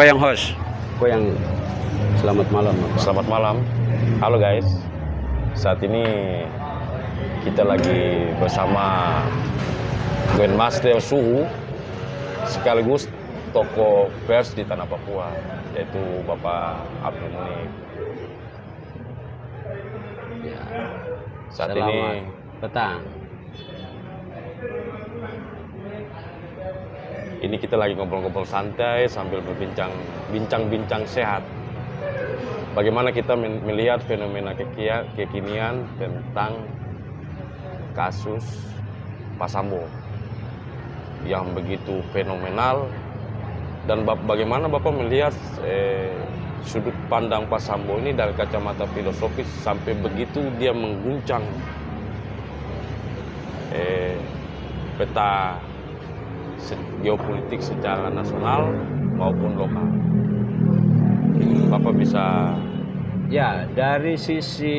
Kau yang host. Kok yang selamat malam, Bapak. Selamat malam. Halo guys. Saat ini kita lagi bersama Grandmaster Suhu sekaligus tokoh pers di Tanah Papua, yaitu Bapak Abdul Munif. Ya. Saat Selamat ini petang. ini kita lagi ngobrol-ngobrol santai sambil bincang-bincang sehat. Bagaimana kita melihat fenomena kekinian tentang kasus Pak Sambo yang begitu fenomenal, dan bagaimana Bapak melihat sudut pandang Pak Sambo ini dari kacamata filosofis sampai begitu dia mengguncang peta geopolitik secara nasional maupun lokal. Bapak bisa... Ya, dari sisi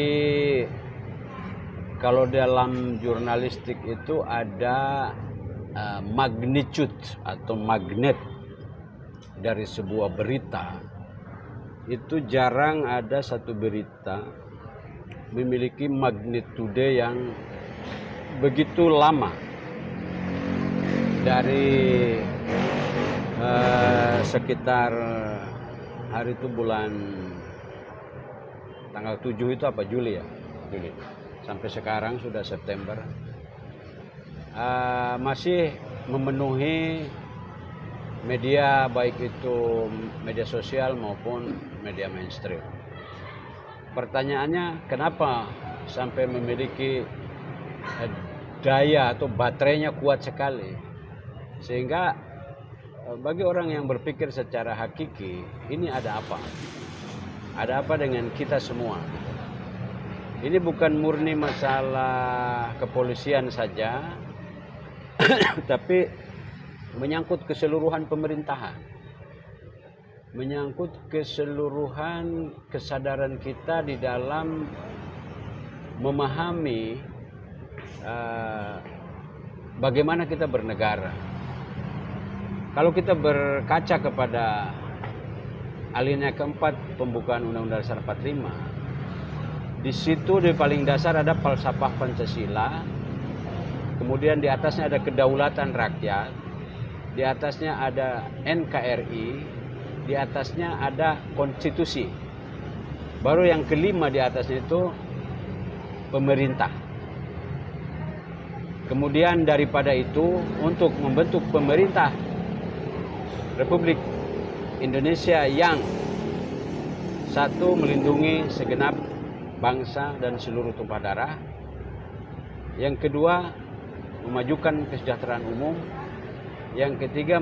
kalau dalam jurnalistik itu ada magnitude atau magnet dari sebuah berita. Itu jarang ada satu berita memiliki magnitude yang begitu lama. Dari sekitar hari itu bulan tanggal 7 itu apa, Juli ya? Juli. Sampai sekarang sudah September. Masih memenuhi media, baik itu media sosial maupun media mainstream. Pertanyaannya, kenapa sampai memiliki daya atau baterainya kuat sekali? Sehingga bagi orang yang berpikir secara hakiki, ini ada apa? Ada apa dengan kita semua? Ini bukan murni masalah kepolisian saja, tapi menyangkut keseluruhan pemerintahan. Menyangkut keseluruhan kesadaran kita di dalam memahami bagaimana kita bernegara. Kalau kita berkaca kepada alinea keempat pembukaan Undang-Undang Dasar 45, di situ di paling dasar ada falsafah Pancasila, kemudian di atasnya ada kedaulatan rakyat, di atasnya ada NKRI, di atasnya ada konstitusi. Baru yang kelima di atasnya itu pemerintah. Kemudian daripada itu, untuk membentuk pemerintah Republik Indonesia yang satu, melindungi segenap bangsa dan seluruh tumpah darah. Yang kedua, memajukan kesejahteraan umum. Yang ketiga,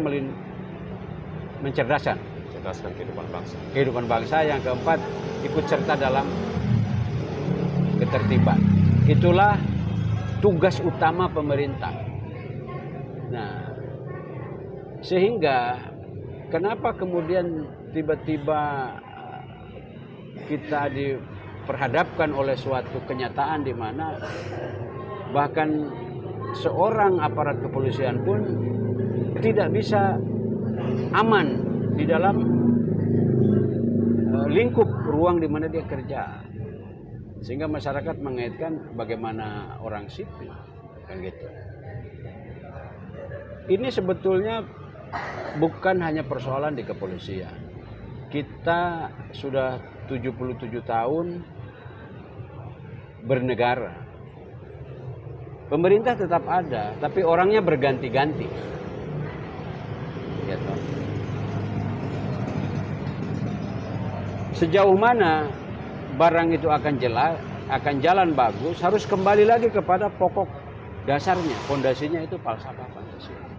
mencerdaskan kehidupan bangsa. Yang keempat, ikut serta dalam ketertiban. Itulah tugas utama pemerintah. Nah, sehingga kenapa kemudian tiba-tiba kita diperhadapkan oleh suatu kenyataan di mana bahkan seorang aparat kepolisian pun tidak bisa aman di dalam lingkup ruang di mana dia kerja, sehingga masyarakat mengaitkan bagaimana orang sipil kan gitu. Ini sebetulnya bukan hanya persoalan di kepolisian. Kita sudah 77 tahun bernegara. Pemerintah tetap ada, tapi orangnya berganti-ganti. Gitu. Sejauh mana barang itu akan jalan bagus, harus kembali lagi kepada pokok dasarnya, fondasinya itu falsafah Pancasila.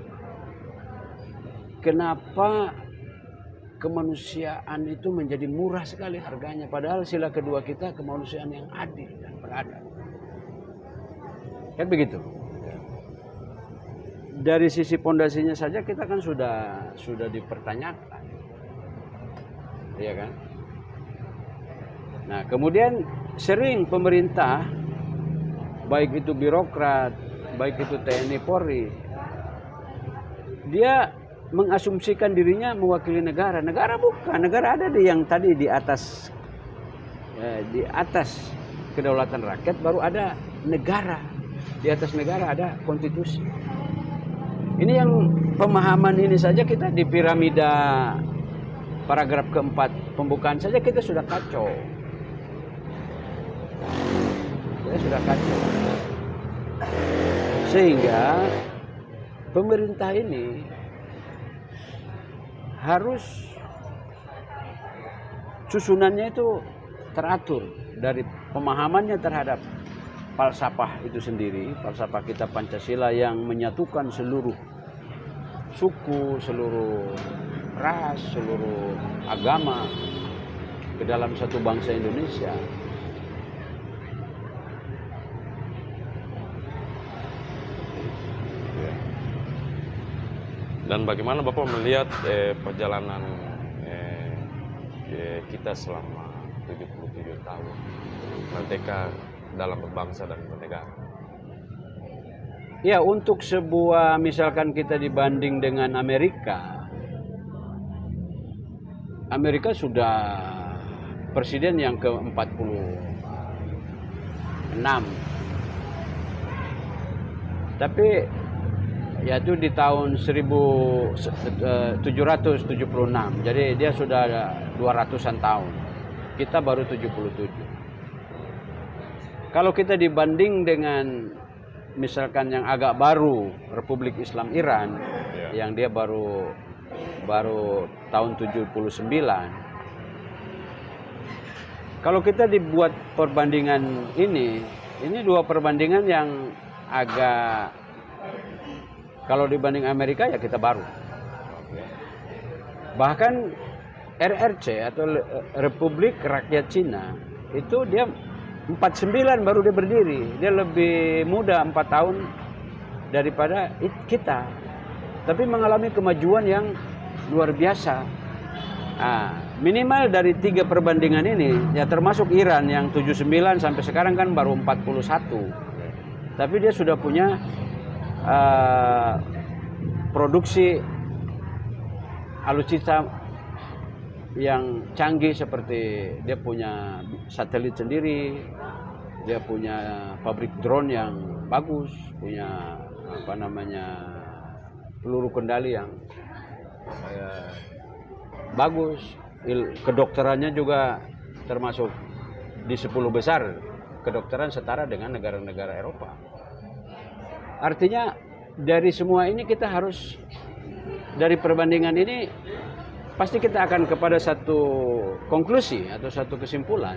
Kenapa kemanusiaan itu menjadi murah sekali harganya, padahal sila kedua kita kemanusiaan yang adil dan beradab. Kan begitu. Dari sisi fondasinya saja kita kan sudah dipertanyakan. Iya kan? Nah, kemudian sering pemerintah, baik itu birokrat, baik itu TNI Polri, dia mengasumsikan dirinya mewakili negara. Negara bukan, negara ada di yang tadi di atas kedaulatan rakyat, baru ada negara. Di atas negara ada konstitusi. Ini yang pemahaman ini saja kita di piramida paragraf keempat pembukaan saja kita sudah kacau. Kita sudah kacau. Sehingga pemerintah ini harus susunannya itu teratur dari pemahamannya terhadap falsafah itu sendiri, falsafah kita Pancasila yang menyatukan seluruh suku, seluruh ras, seluruh agama ke dalam satu bangsa Indonesia. Dan bagaimana Bapak melihat perjalanan kita selama 77 tahun merdeka dalam berbangsa dan bernegara? Ya, untuk sebuah, misalkan kita dibanding dengan Amerika sudah presiden yang ke-46. Tapi yaitu di tahun 1776. Jadi dia sudah 200-an tahun. Kita baru 77. Kalau kita dibanding dengan misalkan yang agak baru, Republik Islam Iran, yang dia baru tahun 79. Kalau kita dibuat perbandingan ini dua perbandingan yang agak, kalau dibanding Amerika ya kita baru. Bahkan RRC atau Republik Rakyat Cina itu dia 49 baru dia berdiri. Dia lebih muda 4 tahun daripada kita. Tapi mengalami kemajuan yang luar biasa. Minimal dari 3 perbandingan ini, ya termasuk Iran yang 79 sampai sekarang kan baru 41. Tapi dia sudah punya produksi alutsista yang canggih, seperti dia punya satelit sendiri, dia punya pabrik drone yang bagus, punya peluru kendali yang bagus, kedokterannya juga termasuk di 10 besar kedokteran setara dengan negara-negara Eropa. Artinya dari semua ini kita harus, dari perbandingan ini pasti kita akan kepada satu konklusi atau satu kesimpulan.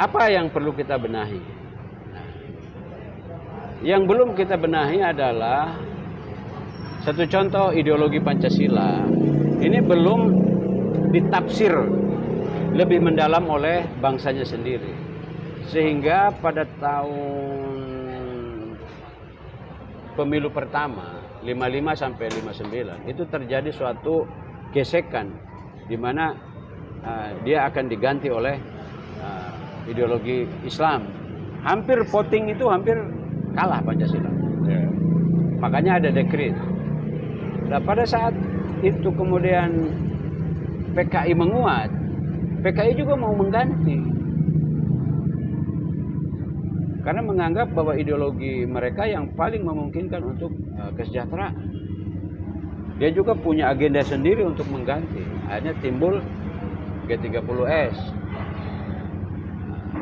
Apa yang perlu kita benahi? Yang belum kita benahi adalah satu contoh, ideologi Pancasila. Ini belum ditafsir lebih mendalam oleh bangsanya sendiri. Sehingga pada tahun pemilu pertama 55 sampai 59 itu terjadi suatu gesekan di mana dia akan diganti oleh ideologi Islam. Hampir voting itu hampir kalah Pancasila. Makanya ada dekret. Nah, pada saat itu kemudian PKI menguat, PKI juga mau mengganti. Karena menganggap bahwa ideologi mereka yang paling memungkinkan untuk kesejahteraan. Dia juga punya agenda sendiri untuk mengganti. Akhirnya timbul G30S.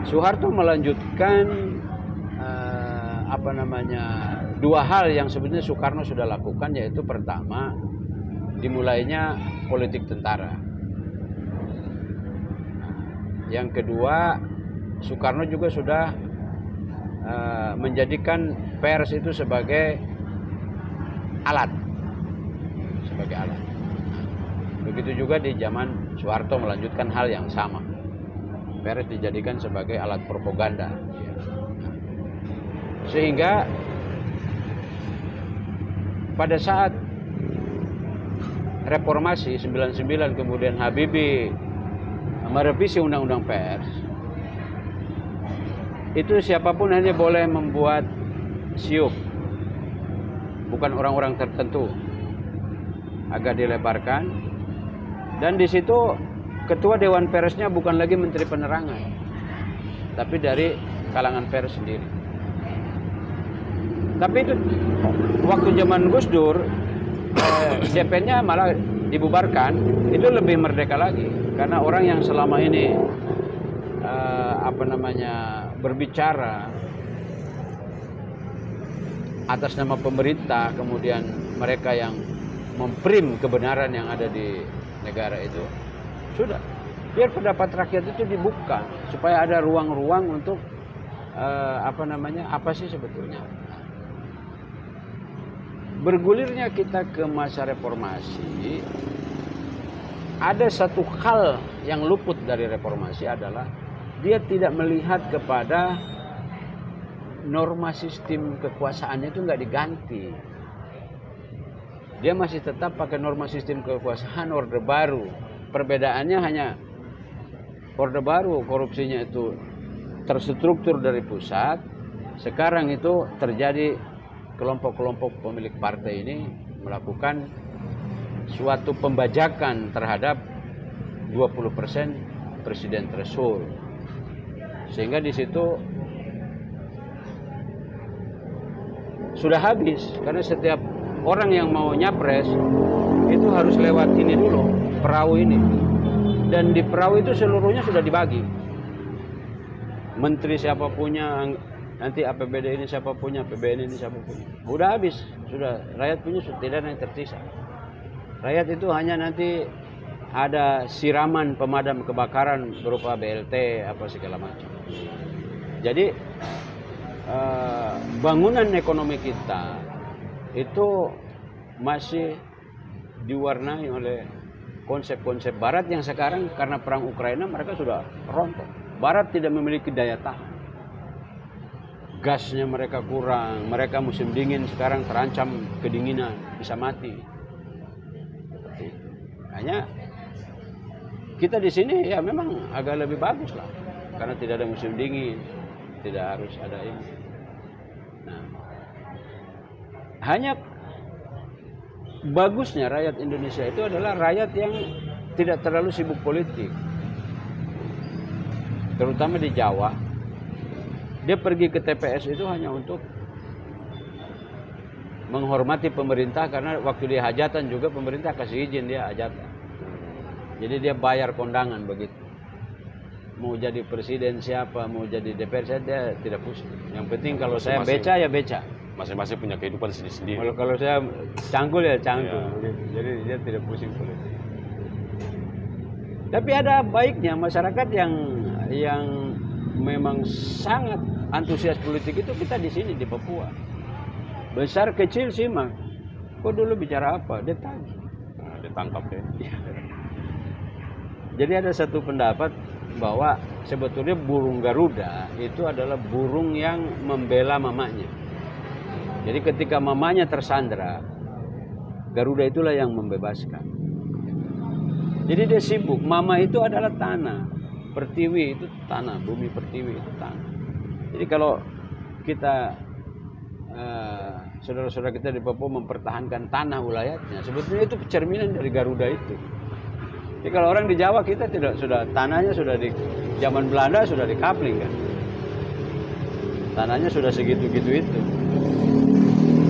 Soeharto melanjutkan dua hal yang sebenarnya Soekarno sudah lakukan, yaitu pertama, dimulainya politik tentara. Yang kedua, Soekarno juga sudah menjadikan pers itu sebagai alat. Begitu juga di zaman Soeharto melanjutkan hal yang sama. Pers dijadikan sebagai alat propaganda. Sehingga pada saat reformasi 99 kemudian Habibie merevisi undang-undang pers, itu siapapun hanya boleh membuat siup bukan orang-orang tertentu. Agak dilebarkan. Dan di situ ketua Dewan Persnya bukan lagi Menteri Penerangan, tapi dari kalangan pers sendiri. Tapi itu waktu zaman Gus Dur, DP-nya malah dibubarkan, itu lebih merdeka lagi. Karena orang yang selama ini berbicara atas nama pemerintah, kemudian mereka yang memprim kebenaran yang ada di negara itu, sudah biar pendapat rakyat itu dibuka supaya ada ruang-ruang untuk apa sih sebetulnya. Bergulirnya kita ke masa reformasi, ada satu hal yang luput dari reformasi adalah dia tidak melihat kepada norma sistem kekuasaannya itu nggak diganti. Dia masih tetap pakai norma sistem kekuasaan Orde Baru. Perbedaannya hanya Orde Baru korupsinya itu terstruktur dari pusat. Sekarang itu terjadi kelompok-kelompok pemilik partai ini melakukan suatu pembajakan terhadap 20% presiden threshold. Sehingga di situ sudah habis, karena setiap orang yang mau nyapres itu harus lewat ini dulu, perahu ini. Dan di perahu itu seluruhnya sudah dibagi. Menteri siapa punya, nanti APBD ini siapa punya, APBN ini siapa punya. Udah habis, sudah rakyat punya, sudah tidak ada yang tersisa. Rakyat itu hanya nanti ada siraman pemadam kebakaran berupa BLT apa segala macam. Jadi bangunan ekonomi kita itu masih diwarnai oleh konsep-konsep Barat yang sekarang karena perang Ukraina mereka sudah rontok. Barat tidak memiliki daya tahan. Gasnya mereka kurang, mereka musim dingin sekarang terancam kedinginan, bisa mati. Hanya kita di sini ya memang agak lebih bagus lah, karena tidak ada musim dingin, tidak harus ada ini. Nah, hanya bagusnya rakyat Indonesia itu adalah rakyat yang tidak terlalu sibuk politik, terutama di Jawa. Dia pergi ke TPS itu hanya untuk menghormati pemerintah, karena waktu dia hajatan juga pemerintah kasih izin dia hajatan. Jadi dia bayar kondangan begitu. Mau jadi presiden siapa, mau jadi DPR dia tidak pusing. Yang penting kalau saya beca ya beca. Masing-masing punya kehidupan sendiri-sendiri. Kalau saya cangkul ya cangkul. Ya. Jadi dia tidak pusing politik. Tapi ada baiknya masyarakat yang memang sangat antusias politik itu kita di sini di Papua. Besar kecil simak. Kok dulu bicara apa? Dia tagih. Nah, ditangkap ya. Jadi ada satu pendapat bahwa sebetulnya burung Garuda itu adalah burung yang membela mamanya. Jadi ketika mamanya tersandra, Garuda itulah yang membebaskan. Jadi dia sibuk. Mama itu adalah tanah. Pertiwi itu tanah. Bumi Pertiwi itu tanah. Jadi kalau kita saudara-saudara kita di Papua mempertahankan tanah wilayahnya, sebetulnya itu cerminan dari Garuda itu. Jadi kalau orang di Jawa kita tidak, sudah tanahnya sudah di zaman Belanda sudah dikapling kan. Tanahnya sudah segitu-gitu itu.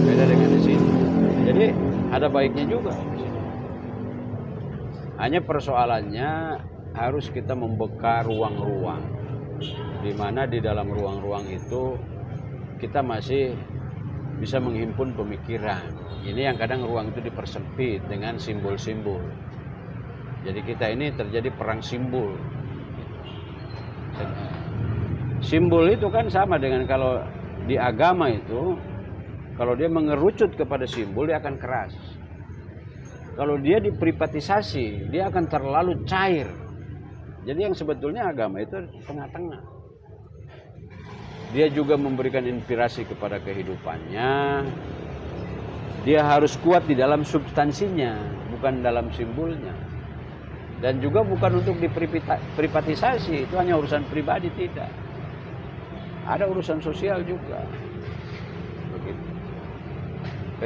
Beda dengan di sini. Jadi ada baiknya juga. Hanya persoalannya harus kita membuka ruang-ruang, di mana di dalam ruang-ruang itu kita masih bisa menghimpun pemikiran. Ini yang kadang ruang itu dipersempit dengan simbol-simbol. Jadi kita ini terjadi perang simbol. Simbol itu kan sama dengan kalau di agama itu, kalau dia mengerucut kepada simbol dia akan keras. Kalau dia diprivatisasi, dia akan terlalu cair. Jadi yang sebetulnya agama itu tengah-tengah. Dia juga memberikan inspirasi kepada kehidupannya. Dia harus kuat di dalam substansinya, bukan dalam simbolnya. Dan juga bukan untuk diprivatisasi, itu hanya urusan pribadi, tidak. Ada urusan sosial juga. Begitu.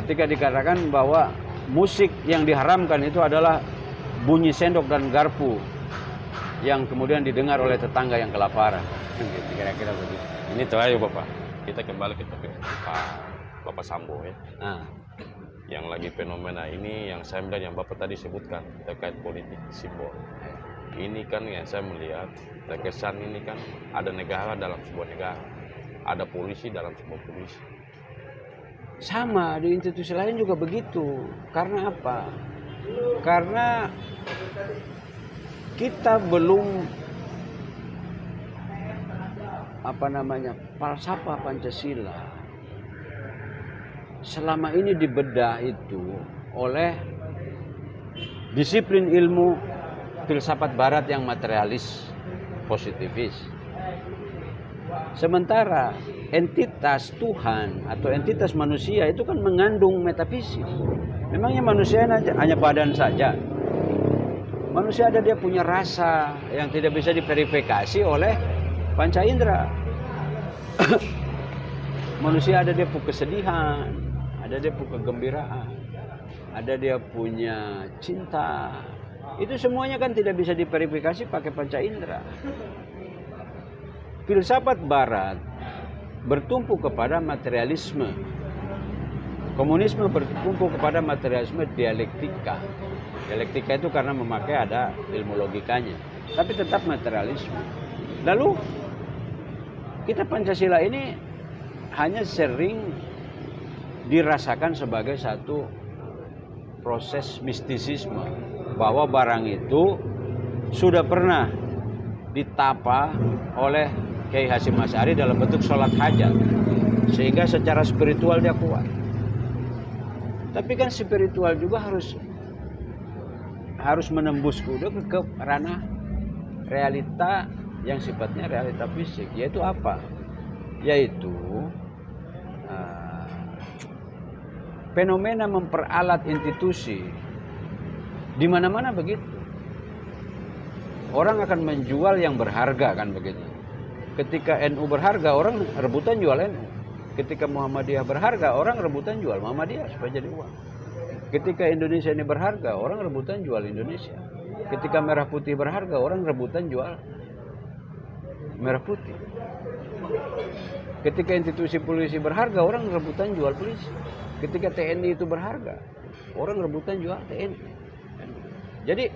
ketika dikatakan bahwa musik yang diharamkan itu adalah bunyi sendok dan garpu yang kemudian didengar oleh tetangga yang kelaparan. Kira-kira begitu. Ini terakhir Bapak, kita kembali ke topik Bapak Sambo ya. Yang lagi fenomena ini yang saya melihat yang Bapak tadi sebutkan terkait politik simbol. Ini kan yang saya melihat terkesan ini kan ada negara dalam sebuah negara, ada polisi dalam sebuah polisi. Sama di institusi lain juga begitu. Karena apa? Karena kita belum falsafah Pancasila selama ini dibedah itu oleh disiplin ilmu filsafat barat yang materialis, positivis. Sementara entitas Tuhan atau entitas manusia itu kan mengandung metafisik. Memangnya manusia hanya badan saja. Manusia ada dia punya rasa yang tidak bisa diverifikasi oleh panca indera. Manusia ada dia punya kesedihan, ada dia punya kegembiraan, ada dia punya cinta. Itu semuanya kan tidak bisa diverifikasi pakai panca indera. Filsafat barat bertumpu kepada materialisme. Komunisme bertumpu kepada materialisme dialektika. Dialektika itu karena memakai ada ilmu logikanya, tapi tetap materialisme. Lalu kita Pancasila ini hanya sering dirasakan sebagai satu proses mistisisme, bahwa barang itu sudah pernah ditapa oleh Kiai Hasyim Asy'ari dalam bentuk sholat hajat, sehingga secara spiritual dia kuat. Tapi kan spiritual juga harus menembus ke ranah realita yang sifatnya realita fisik. Yaitu apa? Yaitu fenomena memperalat institusi. Di mana-mana begitu. Orang akan menjual yang berharga kan begitu. Ketika NU berharga, orang rebutan jual NU. Ketika Muhammadiyah berharga, orang rebutan jual Muhammadiyah supaya jadi uang. Ketika Indonesia ini berharga, orang rebutan jual Indonesia. Ketika merah putih berharga, orang rebutan jual merah putih. Ketika institusi polisi berharga, orang rebutan jual polisi. Ketika TNI itu berharga, orang rebutan jual TNI. Jadi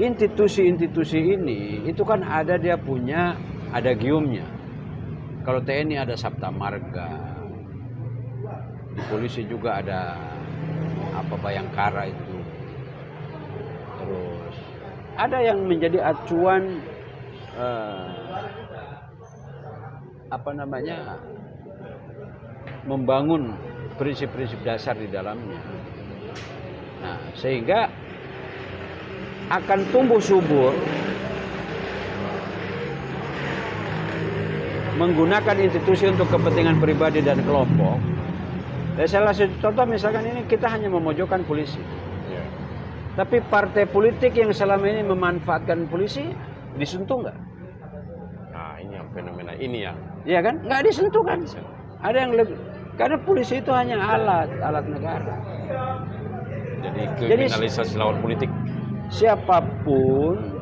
institusi-institusi ini itu kan ada dia punya adagiumnya. Kalau TNI ada Sabta Marga, di polisi juga ada Bayangkara itu. Terus ada yang menjadi acuan membangun prinsip-prinsip dasar di dalamnya. Nah, sehingga akan tumbuh subur menggunakan institusi untuk kepentingan pribadi dan kelompok. Salah satu contoh misalkan ini kita hanya memojokkan polisi. Ya. Tapi partai politik yang selama ini memanfaatkan polisi disentuh nggak? Nah, ini yang fenomena ini ya. Iya kan? Nggak disentuh kan? Ada yang lebih, karena polisi itu hanya alat negara. Jadi kriminalisasi lawan politik. Siapapun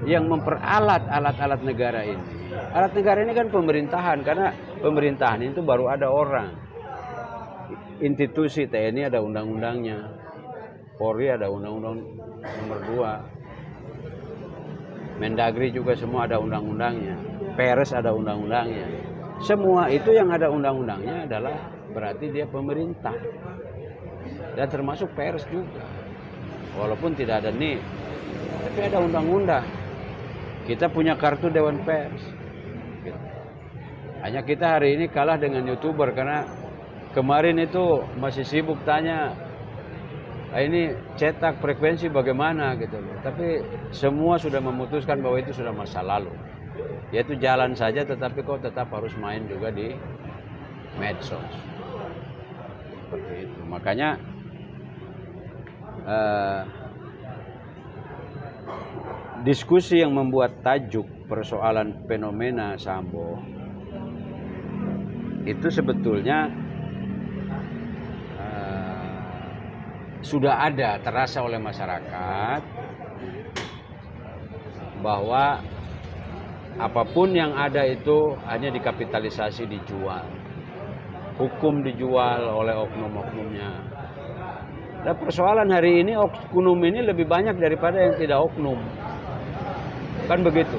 yang memperalat alat-alat negara ini. Alat negara ini kan pemerintahan, karena pemerintahan itu baru ada orang. Institusi TNI ada undang-undangnya, Polri ada undang-undang nomor 2, Mendagri juga semua ada undang-undangnya, Pers ada undang-undangnya. Semua itu yang ada undang-undangnya adalah berarti dia pemerintah. Dan termasuk Pers juga. Walaupun tidak ada NIP, tapi ada undang-undang. Kita punya kartu Dewan Pers. Hanya kita hari ini kalah dengan YouTuber karena kemarin itu masih sibuk tanya, ini cetak frekuensi bagaimana gitu loh. Tapi semua sudah memutuskan bahwa itu sudah masa lalu. Yaitu jalan saja, tetapi kau tetap harus main juga di medsos. Seperti itu. Makanya diskusi yang membuat tajuk persoalan fenomena Sambo itu sebetulnya sudah ada terasa oleh masyarakat bahwa apapun yang ada itu hanya dikapitalisasi, dijual. Hukum dijual oleh oknum-oknumnya. Dan persoalan hari ini oknum ini lebih banyak daripada yang tidak oknum. Kan begitu.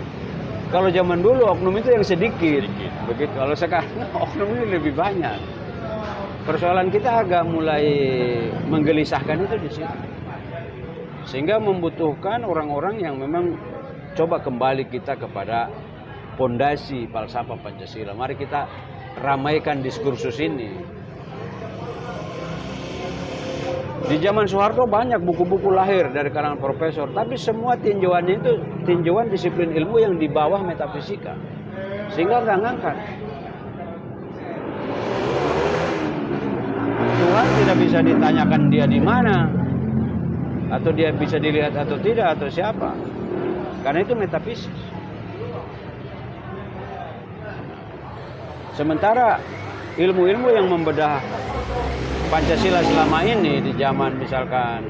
Kalau zaman dulu oknum itu yang sedikit. Begitu. Kalau sekarang oknum ini lebih banyak. Persoalan kita agak mulai menggelisahkan itu di situ. Sehingga membutuhkan orang-orang yang memang coba kembali kita kepada pondasi falsafah Pancasila. Mari kita ramaikan diskursus ini. Di zaman Soeharto banyak buku-buku lahir dari kalangan profesor, tapi semua tinjauannya itu tinjauan disiplin ilmu yang di bawah metafisika, sehingga nggak ngangkat. Tuhan tidak bisa ditanyakan dia di mana, atau dia bisa dilihat atau tidak, atau siapa, karena itu metafisis. Sementara ilmu-ilmu yang membedah Pancasila selama ini di zaman misalkan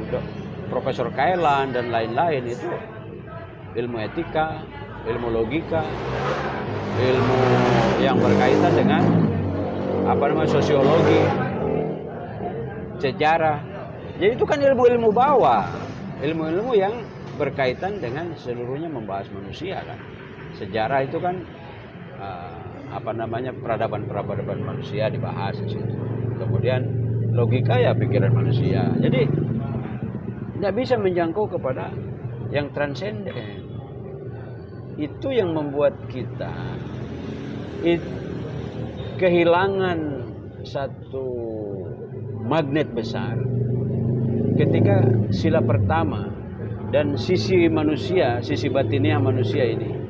Profesor Kailan dan lain-lain itu ilmu etika, ilmu logika, ilmu yang berkaitan dengan sosiologi, sejarah. Jadi itu kan ilmu-ilmu bawah, ilmu-ilmu yang berkaitan dengan seluruhnya membahas manusia kan. Sejarah itu kan peradaban manusia dibahas di situ. Kemudian logika ya pikiran manusia. Jadi tidak bisa menjangkau kepada yang transenden. Itu yang membuat kita kehilangan satu magnet besar ketika sila pertama dan sisi manusia, sisi batiniah manusia ini.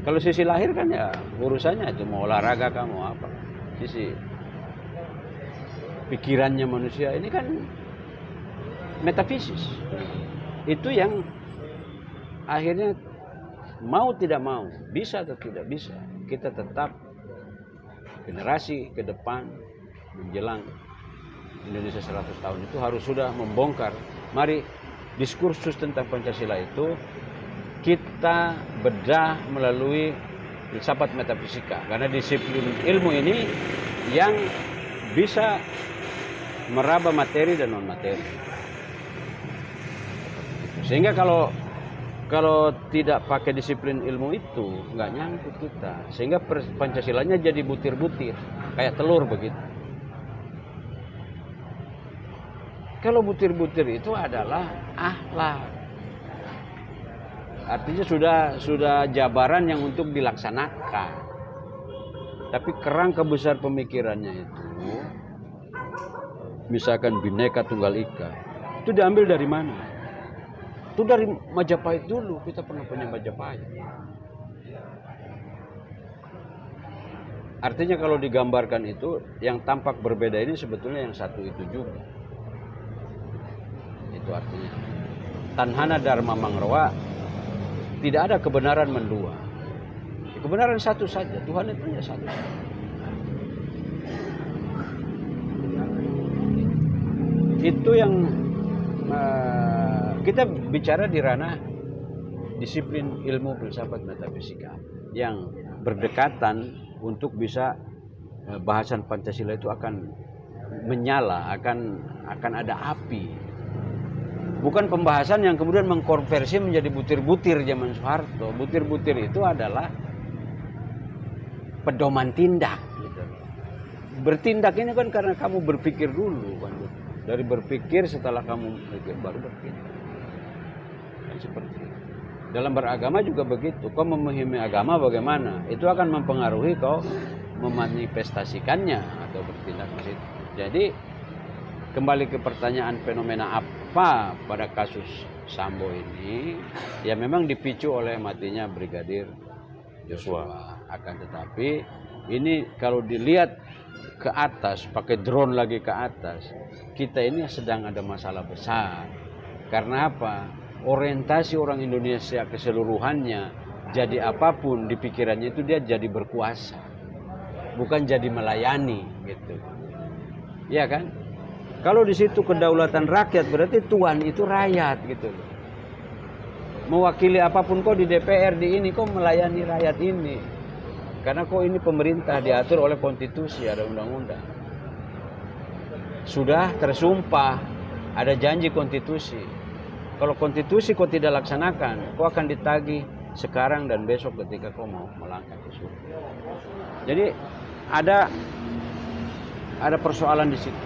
Kalau sisi lahir kan ya urusannya itu mau olahraga kah mau apa. Sisi pikirannya manusia ini kan metafisis. Itu yang akhirnya mau tidak mau, bisa atau tidak bisa, kita tetap generasi ke depan menjelang Indonesia 100 tahun itu harus sudah membongkar. Mari diskursus tentang Pancasila itu kita bedah melalui filsafat metafisika, karena disiplin ilmu ini yang bisa meraba materi dan non materi. Sehingga kalau tidak pakai disiplin ilmu itu nggak nyangkut kita, sehingga Pancasilanya jadi butir-butir kayak telur begitu. Kalau butir-butir itu adalah akhlak. Artinya sudah jabaran yang untuk dilaksanakan. Tapi kerangka besar pemikirannya itu, misalkan Bhinneka Tunggal Ika, itu diambil dari mana? Itu dari Majapahit dulu, kita pernah punya Majapahit. Artinya kalau digambarkan itu, yang tampak berbeda ini sebetulnya yang satu itu juga. Itu artinya. Tanhana Dharma Mangrawa, tidak ada kebenaran mendua. Kebenaran satu saja, Tuhan itu hanya satu. Itu yang kita bicara di ranah disiplin ilmu filsafat metafisika yang berdekatan untuk bisa bahasan Pancasila itu akan menyala, akan ada api. Bukan pembahasan yang kemudian mengkonversi menjadi butir-butir zaman Soeharto. Butir-butir itu adalah pedoman tindak. Gitu. Bertindak ini kan karena kamu berpikir dulu. Kan. Dari berpikir setelah kamu berpikir baru bertindak. Kan seperti itu. Dalam beragama juga begitu. Kau memahami agama bagaimana? Itu akan mempengaruhi kau memanifestasikannya atau bertindak di situ. Jadi kembali ke pertanyaan fenomena apa pada kasus Sambo ini, ya memang dipicu oleh matinya Brigadir Joshua. Akan tetapi ini kalau dilihat ke atas, pakai drone lagi ke atas, kita ini sedang ada masalah besar. Karena apa? Orientasi orang Indonesia keseluruhannya jadi apapun di pikirannya itu dia jadi berkuasa, bukan jadi melayani gitu. Iya kan? Kalau di situ kedaulatan rakyat, berarti Tuhan itu rakyat gitu loh. Mewakili apapun kau di DPR di ini, kau melayani rakyat ini. Karena kau ini pemerintah diatur oleh konstitusi, ada undang-undang. Sudah tersumpah, ada janji konstitusi. Kalau konstitusi kau tidak laksanakan, kau akan ditagih sekarang dan besok ketika kau mau melangkah ke surga. Jadi ada persoalan di situ.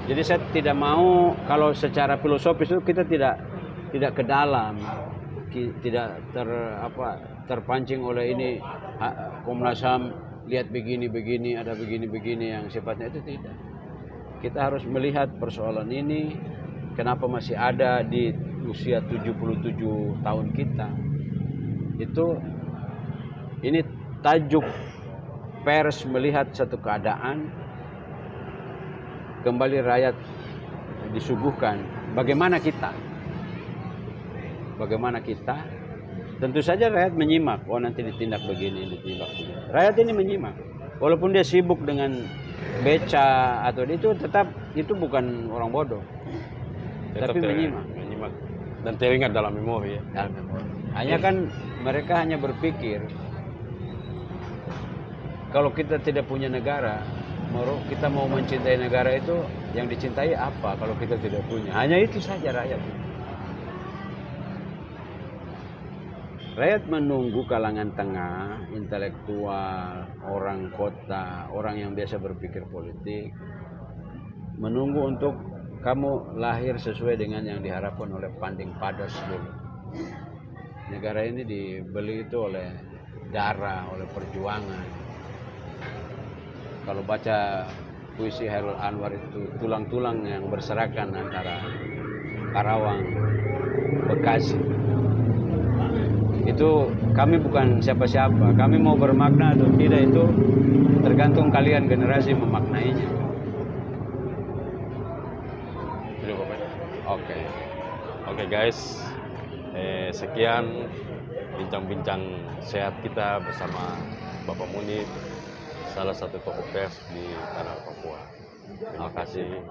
Jadi saya tidak mau kalau secara filosofis itu kita tidak ke dalam, tidak terpancing oleh ini Komnas HAM lihat begini ada begini yang sifatnya itu tidak. Kita harus melihat persoalan ini kenapa masih ada di usia 77 tahun kita. Itu ini tajuk pers melihat satu keadaan kembali rakyat disuguhkan bagaimana kita tentu saja rakyat menyimak, oh nanti ditindak begini. Rakyat ini menyimak walaupun dia sibuk dengan beca atau itu, tetap itu bukan orang bodoh, tetap tapi menyimak dan teringat dalam memori ya. Hanya kan mereka hanya berpikir kalau kita tidak punya negara, kita mau mencintai negara itu yang dicintai apa kalau kita tidak punya? Hanya itu saja rakyat. Rakyat menunggu kalangan tengah, intelektual, orang kota, orang yang biasa berpikir politik, menunggu untuk kamu lahir sesuai dengan yang diharapkan oleh Panding Pados dulu. Negara ini dibeli itu oleh darah, oleh perjuangan. Kalau baca puisi Hairul Anwar itu tulang-tulang yang berserakan antara Karawang, Bekasi. Itu kami bukan siapa-siapa. Kami mau bermakna atau tidak itu tergantung kalian generasi memaknainya. Oke guys, sekian bincang-bincang sehat kita bersama Bapak Munir, salah satu tokoh pers di tanah Papua. Terima kasih.